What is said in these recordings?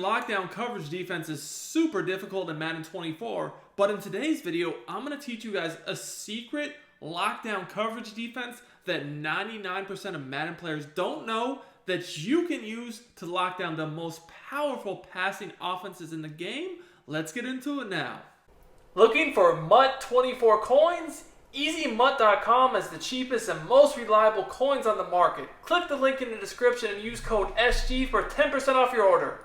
lockdown coverage defense is super difficult in Madden 24, but in today's video, I'm going to teach you guys a secret lockdown coverage defense that 99% of Madden players don't know that you can use to lock down the most powerful passing offenses in the game. Let's get into it now. Looking for MUT 24 coins? EasyMUT.com is the cheapest and most reliable coins on the market. Click the link in the description and use code SG for 10% off your order.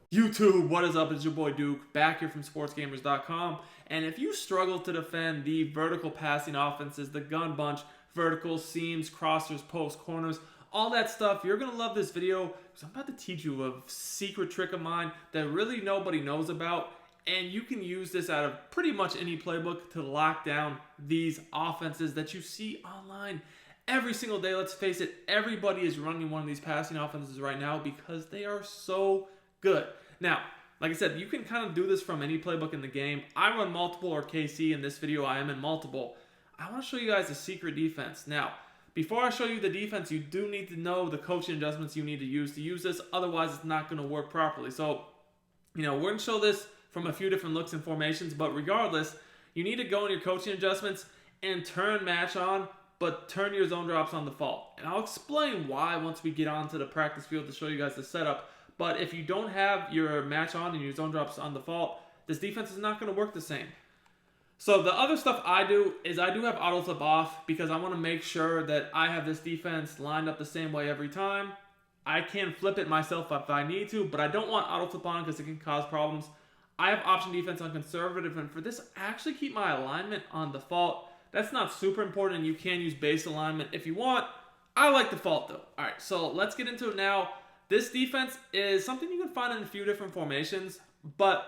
YouTube, what is up? It's your boy Duke, back here from SportsGamers.com. And if you struggle to defend the vertical passing offenses, the gun bunch, verticals, seams, crossers, posts, corners, all that stuff, you're going to love this video because I'm about to teach you a secret trick of mine that really nobody knows about. And you can use this out of pretty much any playbook to lock down these offenses that you see online every single day. Let's face it, everybody is running one of these passing offenses right now because they are so good. Now, like I said, you can kind of do this from any playbook in the game. I run multiple or KC. In this video, I am in multiple. I want to show you guys a secret defense. Now, before I show you the defense, you do need to know the coaching adjustments you need to use this. Otherwise, it's not going to work properly. So, we're going to show this from a few different looks and formations, but regardless, you need to go in your coaching adjustments and turn match on, but turn your zone drops on default. And I'll explain why once we get onto the practice field to show you guys the setup. But if you don't have your match on and your zone drops on default, this defense is not going to work the same. So the other stuff I do is I do have auto flip off because I want to make sure that I have this defense lined up the same way every time. I can flip it myself if I need to, but I don't want auto flip on because it can cause problems. I have option defense on conservative, and for this, I actually keep my alignment on default. That's not super important, and you can use base alignment if you want. I like default, though. All right, so let's get into it now. This defense is something you can find in a few different formations, but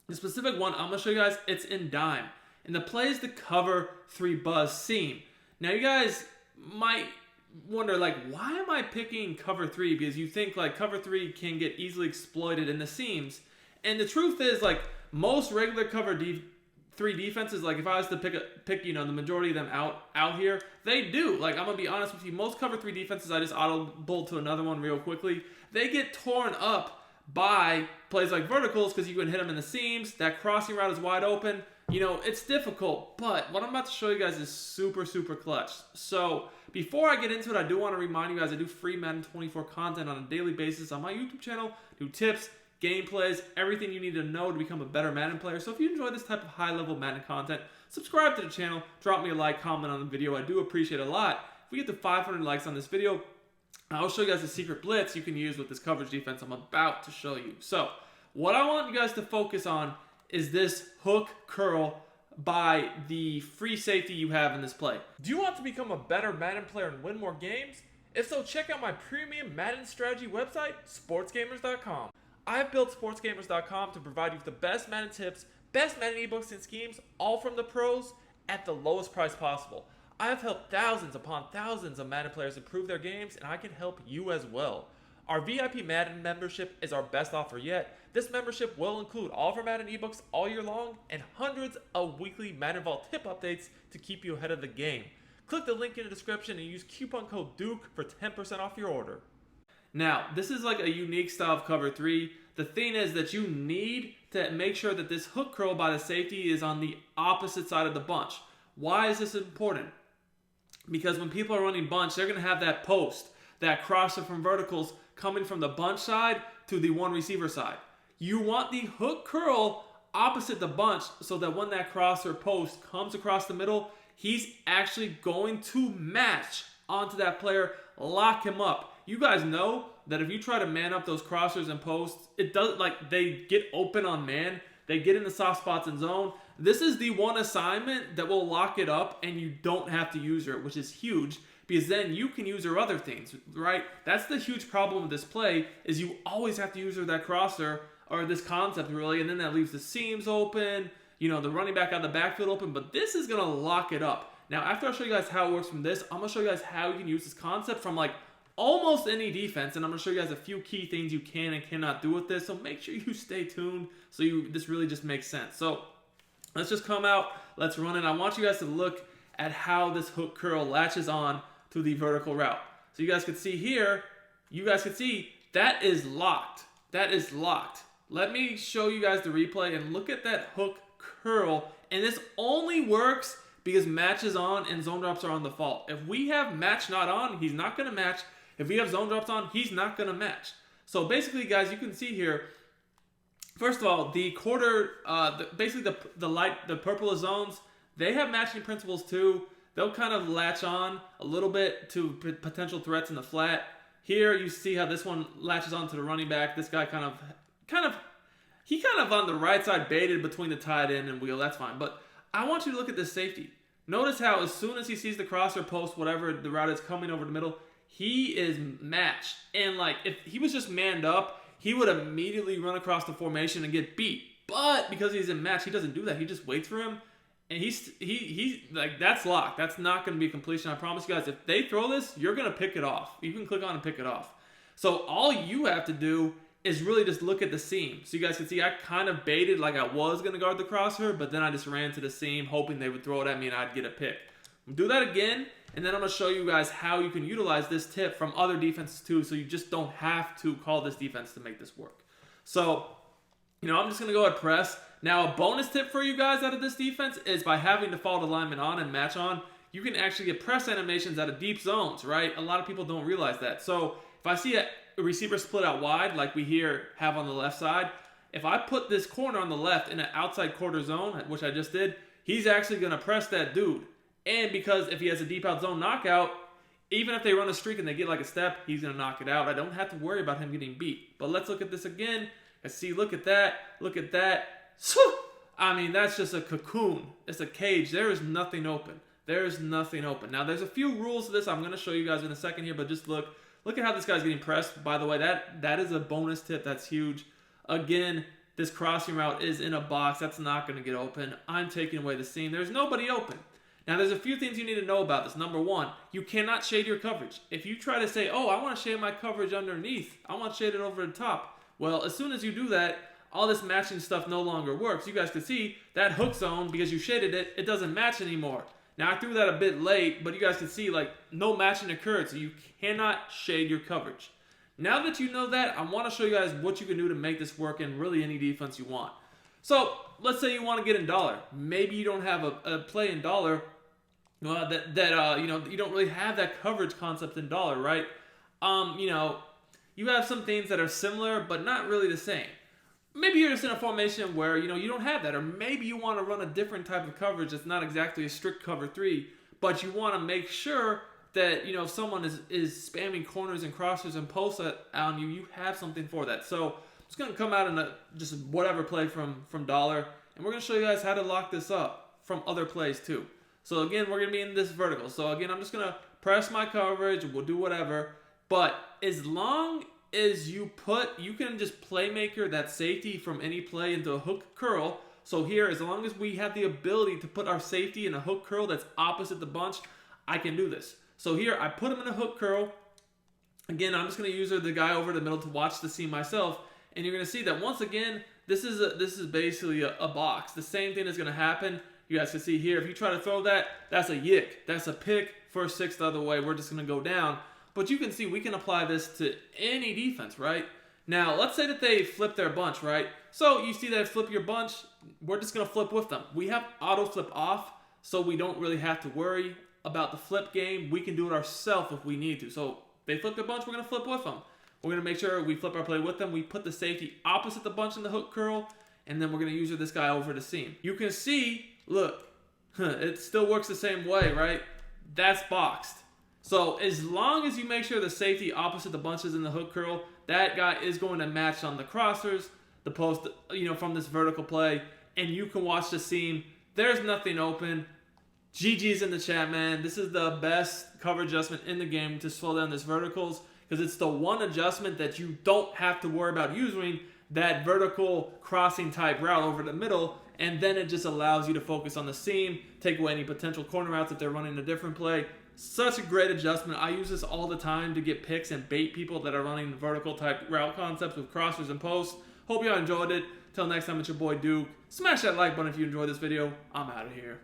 the specific one I'm going to show you guys, it's in dime. And the play is the cover 3 buzz seam. Now, you guys might wonder, why am I picking cover 3? Because you think, cover 3 can get easily exploited in the seams. And the truth is, most regular cover 3 defenses, if I was to pick the majority of them out here, they do. I'm going to be honest with you, most cover 3 defenses, I just audible to another one real quickly, they get torn up by plays like verticals because you can hit them in the seams. That crossing route is wide open. It's difficult, but what I'm about to show you guys is super, super clutch. So before I get into it, I do want to remind you guys I do free Madden 24 content on a daily basis on my YouTube channel, do tips, gameplays, everything you need to know to become a better Madden player. So if you enjoy this type of high-level Madden content, subscribe to the channel, drop me a like, comment on the video. I do appreciate it a lot. If we get to 500 likes on this video, I'll show you guys a secret blitz you can use with this coverage defense I'm about to show you. So what I want you guys to focus on is this hook curl by the free safety you have in this play. Do you want to become a better Madden player and win more games? If so, check out my premium Madden Strategy website, SportsGamers.com. I have built SportsGamers.com to provide you with the best Madden tips, best Madden ebooks and schemes, all from the pros at the lowest price possible. I have helped thousands upon thousands of Madden players improve their games, and I can help you as well. Our VIP Madden membership is our best offer yet. This membership will include all of our Madden ebooks all year long and hundreds of weekly Madden Vault tip updates to keep you ahead of the game. Click the link in the description and use coupon code DUKE for 10% off your order. Now, this is a unique style of cover 3. The thing is that you need to make sure that this hook curl by the safety is on the opposite side of the bunch. Why is this important? Because when people are running bunch, they're going to have that post, that crosser from verticals coming from the bunch side to the one receiver side. You want the hook curl opposite the bunch so that when that crosser post comes across the middle, he's actually going to match onto that player, lock him up. You guys know that if you try to man up those crossers and posts, it does they get open on man. They get in the soft spots in zone. This is the one assignment that will lock it up and you don't have to use her, which is huge because then you can use her other things, right? That's the huge problem with this play is you always have to use her that crosser or this concept really, and then that leaves the seams open, the running back out of the backfield open, but this is going to lock it up. Now, after I show you guys how it works from this, I'm going to show you guys how you can use this concept from almost any defense, and I'm going to show you guys a few key things you can and cannot do with this, so make sure you stay tuned so this really just makes sense. So let's just come out, let's run it. I want you guys to look at how this hook curl latches on to the vertical route. So you guys can see here, that is locked. That is locked. Let me show you guys the replay and look at that hook curl. And this only works because match is on and zone drops are on default. If we have match not on, he's not going to match. If we have zone drops on, he's not going to match. So basically, guys, you can see here, first of all, the quarter, basically the purple zones, they have matching principles too. They'll kind of latch on a little bit to potential threats in the flat. Here you see how this one latches on to the running back. This guy kind of on the right side baited between the tight end and wheel. That's fine. But I want you to look at this safety. Notice how as soon as he sees the crosser post, whatever the route is coming over the middle, he is matched. And like if he was just manned up, he would immediately run across the formation and get beat. But because he's in match, he doesn't do that. He just waits for him. And he's like, that's locked. That's not going to be completion. I promise you guys, if they throw this, you're going to pick it off. You can click on and pick it off. So all you have to do is really just look at the seam. So you guys can see I kind of baited like I was going to guard the crosser, but then I just ran to the seam hoping they would throw it at me and I'd get a pick. Do that again, and then I'm going to show you guys how you can utilize this tip from other defenses too, so you just don't have to call this defense to make this work. So, I'm just going to go ahead and press. Now, a bonus tip for you guys out of this defense is by having default alignment on and match on, you can actually get press animations out of deep zones, right? A lot of people don't realize that. So if I see a receiver split out wide, like we here have on the left side, if I put this corner on the left in an outside quarter zone, which I just did, he's actually going to press that dude. And because if he has a deep out zone knockout, even if they run a streak and they get like a step, he's going to knock it out. I don't have to worry about him getting beat. But let's look at this again. I see, look at that. Look at that. I mean, that's just a cocoon. It's a cage. There is nothing open. There is nothing open. Now, there's a few rules to this I'm going to show you guys in a second here, but just look at how this guy's getting pressed. By the way, that is a bonus tip. That's huge. Again, this crossing route is in a box. That's not going to get open. I'm taking away the seam. There's nobody open. Now, there's a few things you need to know about this. Number one, you cannot shade your coverage. If you try to say, oh, I want to shade my coverage underneath, I want to shade it over the top. Well, as soon as you do that, all this matching stuff no longer works. You guys can see that hook zone, because you shaded it, it doesn't match anymore. Now, I threw that a bit late, but you guys can see, like, no matching occurred, so you cannot shade your coverage. Now that you know that, I want to show you guys what you can do to make this work in really any defense you want. So, let's say you want to get in dollar. Maybe you don't have a play in dollar you don't really have that coverage concept in dollar, right? You have some things that are similar, but not really the same. Maybe you're just in a formation where, you don't have that. Or maybe you want to run a different type of coverage that's not exactly a strict cover 3, but you want to make sure that, if someone is spamming corners and crossers and posts on you, you have something for that. So I'm just going to come out in just whatever play from dollar, and we're going to show you guys how to lock this up from other plays too. So again, we're going to be in this vertical. So again, I'm just going to press my coverage. We'll do whatever. But as long as you can just playmaker that safety from any play into a hook curl. So here, as long as we have the ability to put our safety in a hook curl that's opposite the bunch, I can do this. So here, I put him in a hook curl. Again, I'm just going to use the guy over the middle to watch the seam myself. And you're going to see that once again, this is basically a box. The same thing is going to happen. You guys can see here, if you try to throw that, that's a yick. That's a pick for a 6 the other way. We're just going to go down. But you can see we can apply this to any defense, right? Now, let's say that they flip their bunch, right? So you see that flip your bunch, we're just going to flip with them. We have auto flip off, so we don't really have to worry about the flip game. We can do it ourselves if we need to. So they flip their bunch, we're going to flip with them. We're going to make sure we flip our play with them. We put the safety opposite the bunch in the hook curl, and then we're going to use this guy over the seam. You can see, look, it still works the same way, right? That's boxed. So as long as you make sure the safety opposite the bunch is in the hook curl, that guy is going to match on the crossers, the post, from this vertical play, and you can watch the seam. There's nothing open. GG's in the chat, man. This is the best cover adjustment in the game to slow down this verticals, because it's the one adjustment that you don't have to worry about using that vertical crossing type route over the middle, and then it just allows you to focus on the seam, take away any potential corner routes if they're running a different play. Such a great adjustment. I use this all the time to get picks and bait people that are running vertical type route concepts with crossers and posts. Hope y'all enjoyed it. Till next time, it's your boy Duke. Smash that like button if you enjoyed this video. I'm out of here.